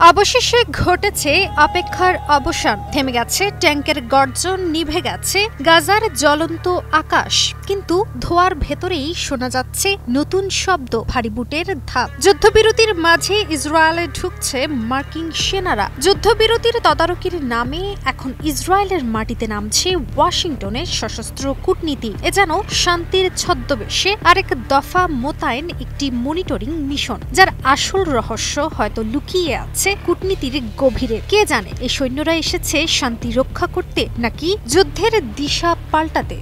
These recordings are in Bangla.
অবশেষে ঘটেছে অপেক্ষার অবসান। থেমে গেছে ট্যাঙ্কের গর্জন, নিভে গেছে গাজার জ্বলন্ত আকাশ, কিন্তু ধোঁয়ার ভেতরেই শোনা যাচ্ছে নতুন শব্দ, ভারী বুটের ধাপ। যুদ্ধবিরতির মাঝে ইসরায়েলে ঢুকছে মার্কিন সেনারা। যুদ্ধবিরতির তদারকির নামে এখন ইসরায়েলের মাটিতে নামছে ওয়াশিংটনের সশস্ত্র কূটনীতি। এ যেন শান্তির ছদ্মবেশে আরেক দফা মোতায়েন একটি মনিটরিং মিশন, যার আসল রহস্য হয়তো লুকিয়ে আছে কূটনীতির গভীরে। কে জানে এই সৈন্যরা এসেছে শান্তি রক্ষা করতে নাকি যুদ্ধের দিশা পাল্টাতে।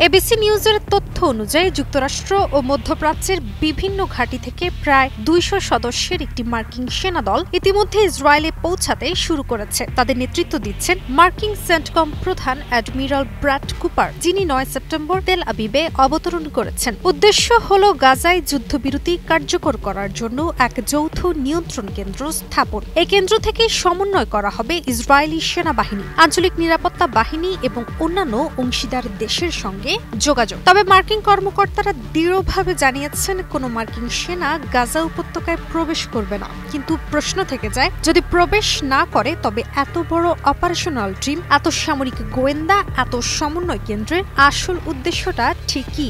এবিসি নিউজের তথ্য অনুযায়ী যুক্তরাষ্ট্র ও মধ্যপ্রাচ্যের বিভিন্ন ঘাঁটি থেকে প্রায় ২০০ সদস্যের একটি মার্কিন সেনাদল ইতিমধ্যে ইসরায়েলে পৌঁছাতে শুরু করেছে। তাদের নেতৃত্ব দিচ্ছেন মার্কিন সেন্টকম প্রধান অ্যাডমিরাল ব্র্যাড কুপার, যিনি ৯ সেপ্টেম্বর তেল আবিবে অবতরণ করেছেন। উদ্দেশ্য হল গাজায় যুদ্ধবিরতি কার্যকর করার জন্য এক যৌথ নিয়ন্ত্রণ কেন্দ্র স্থাপন। এই কেন্দ্র থেকে সমন্বয় করা হবে ইসরায়েলি সেনাবাহিনী, আঞ্চলিক নিরাপত্তা বাহিনী এবং অন্যান্য অংশীদার দেশের সঙ্গে যোগাযোগ। তবে মার্কিন কর্মকর্তারা দৃঢ়ভাবে জানিয়েছেন কোনো মার্কিন সেনা গাজা উপত্যকায় প্রবেশ করবে না। কিন্তু প্রশ্ন থেকে যায়, যদি প্রবেশ না করে তবে এত বড় অপারেশনাল টিম, এত সামরিক গোয়েন্দা, এত সমন্বয় কেন্দ্রের আসল উদ্দেশ্যটা ঠিক কি?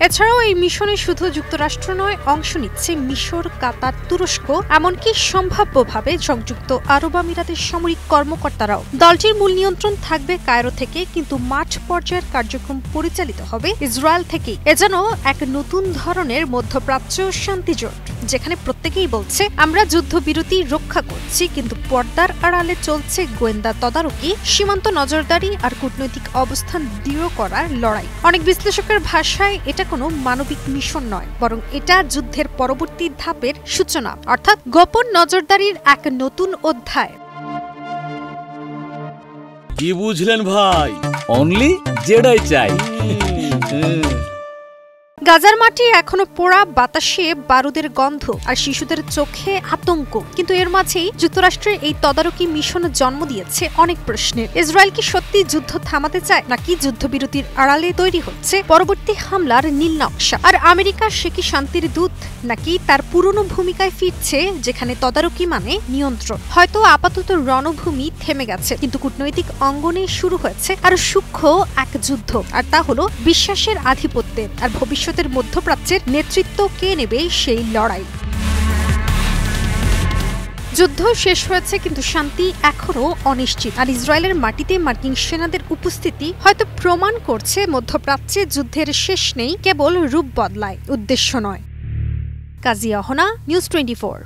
এছাড়াও এই মিশনে শুধু যুক্তরাষ্ট্র নয়, অংশ নিচ্ছে মিশর, কাতার, তুরস্ক, এমনকি সম্ভাব্যভাবে সংযুক্ত আরব আমিরাতের সামরিক কর্মকর্তারাও। দলটির মূল নিয়ন্ত্রণ থাকবে কায়রো থেকে, কিন্তু মাঠ পর্যায়ের কার্যক্রম পরিচালিত হবে ইসরায়েল থেকেই। এ যেন এক নতুন ধরনের মধ্যপ্রাচ্য শান্তি জোট, যেখানে প্রত্যেকেই বলছে আমরা যুদ্ধবিরতি রক্ষা করছি, কিন্তু পর্দার আড়ালে চলছে গোয়েন্দা তদারকি, সীমান্ত নজরদারি আর কূটনৈতিক অবস্থান দৃঢ় করার লড়াই। অনেক বিশ্লেষকের ভাষায় এটা কোনো মানবিক মিশন নয়, বরং এটা যুদ্ধের পরবর্তী ধাপের সূচনা, অর্থাৎ গোপন নজরদারির এক নতুন অধ্যায়। কি বুঝলেন ভাই? অনলি যেটাই চাই। গাজার মাটি এখনো পোড়া, বাতাসে বারুদের গন্ধ আর শিশুদের চোখে আতঙ্ক। কিন্তু এর মাঝেই যুক্তরাষ্ট্রের এই তদারকি মিশন জন্ম দিয়েছে অনেক প্রশ্নের। ইসরায়েল কি সত্যি যুদ্ধ থামাতে চায়, নাকি যুদ্ধবিরতির আড়ালে তৈরি হচ্ছে পরবর্তী হামলার নীল নকশা? আর আমেরিকা, সে কি শান্তির দূত, নাকি তার পুরনো ভূমিকায় ফিরছে, যেখানে তদারকি মানে নিয়ন্ত্রণ? হয়তো আপাতত রণভূমি থেমে গেছে, কিন্তু কূটনৈতিক অঙ্গনে শুরু হয়েছে আর সূক্ষ্ম এক যুদ্ধ, আর তা হলো বিশ্বাসের আধিপত্যের আর ভবিষ্যতের মধ্যপ্রাচ্যের নেতৃত্ব কে নেবে সেই লড়াই। যুদ্ধ শেষ হয়েছে, কিন্তু শান্তি এখনো অনিশ্চিত। আর ইসরায়েলের মাটিতে মার্কিন সেনাদের উপস্থিতি হয়তো প্রমাণ করছে মধ্যপ্রাচ্যে যুদ্ধের শেষ নেই, কেবল রূপ বদলায়, উদ্দেশ্য নয়। কাজিয়া হোনা, নিউজ 24।